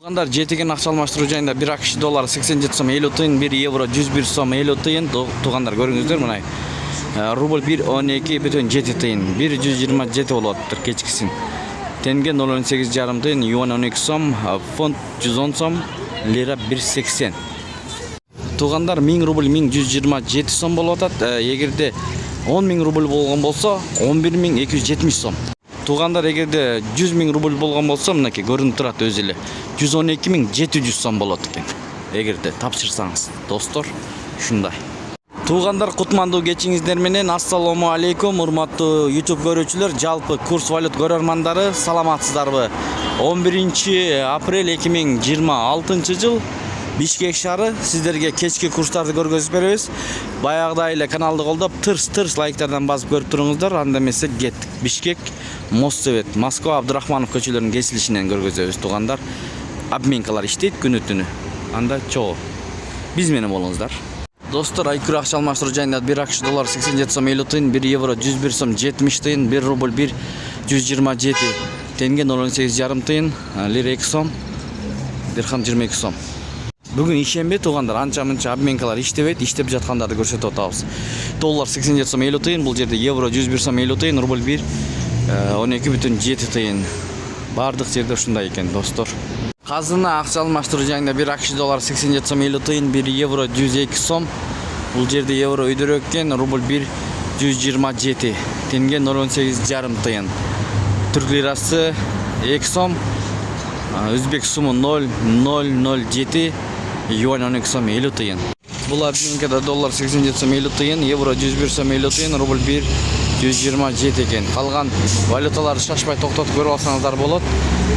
Туугандар жетиген акча алмаштыруу жайында 1 AQSh доллары 87 сом 50 тыйын, 1 евро 101 сом 50 тыйын. Туугандар көрүңүздөр мына. Рубль 1.12,7 тыйын, 1.127 болуп атыптыр кечкисин. Тенге 0.18,5 тыйын, юан 12 сом, фунт 110 сом, лира 1.80. Туугандар 1000 рубль 1127 сом болуп атат. Эгерде 10.000 рубль болгон болсо 11.270 сом. Туугандар эгерде 100.000 рубль болгон болсо мынакей көрүнүп турат өзү эле 112.700 сом болот экен. Эгерде тапшырсаңыз, достор, ушундай. Туугандар кутмандуу кечиңиздер менен ассаламу алейкум, урматтуу YouTube көрүүчүлөр, жалпы курс валют көрөрмандары, саламатсыздарбы? 11 апрель 2026 жыл Бишкек шаары сиздерге кечки курстарды көргөзүп беребиз. Баягыдай эле каналды колдоп, тырс лайктардан басып көрүп туруңуздар. Анда эмесе кеттик. Бишкек, Моссовет, Москва, Абдрахманов көчөлөрүнүн кесилишинен көргөзөбүз. Туугандар, обменкалар иштейт күнү-түнү. Анда чоо. Биз менен болуңуздар. Достор, айкүрө акча алмаштыруу жайында 1 AQSh доллары 87 сом 50 тыйын, 1 евро 101 сом 70 тыйын, 1 рубль 1.127 тенге 0.8,5 тыйын, лира 2 сом, дирхам 22 сом. Бүгүн ишенбе туугандар, анча-мынча обменкалар иштебейт, иштеп жаткандарды көрсөтүп атабыз. Доллар 87 сом 50 тыйын, бул жерде евро 101 сом 50 тыйын, рубль 1.12,7 тыйын. Бардык жерде ушундай экен, достор. Казына акча алмаштыруу жайында 1 AQSh доллары 87 сом 50 тыйын, 1 евро 102 сом. Бул жерде евро өйдөрөөк экен, рубль 1.127, тенге 0.18,5 тыйын. Түрк лирасы 2 сом, өзбек суму 0.007, юан 12 сом 50 тыйын. Бул обменкада доллар 87 сом 50 тыйын, евро 101 сом 50 тыйын, рубль 1.127 экен. Калган валюталарды шашпай токтотуп көрүп алсаңыздар болот.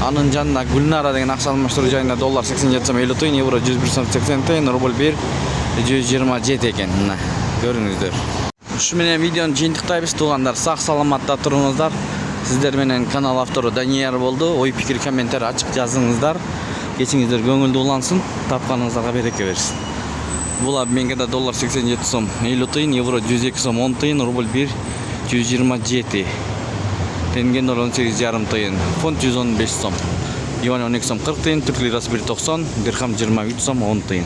Анын жанына Гүлнара деген акча алмаштыруу жайында доллар 87 сом 50 тыйын, евро 101 сом 80 тыйын, рубль 1.127 экен. Мына көрүңүздөр. Ушу менен видеону жыйынтыктайбыз туугандар. Сак саламатта туруңуздар. Сиздер менен канал автору Данияр болду. Ой пикир комментарий ачык жазыңыздар. Кечиңиздер көңүлдүү улансын, тапканыңыздарга береке берсин. Бул обменкада доллар 87 сом 50 тыйын, евро 102 сом 10 тыйын, рубль 1.127, тенге 0.18,5 тыйын, фунт 115 сом, юан 12 сом 40 тыйын, түрк лирасы 1.90, дирхам 23 сом 10 тыйын.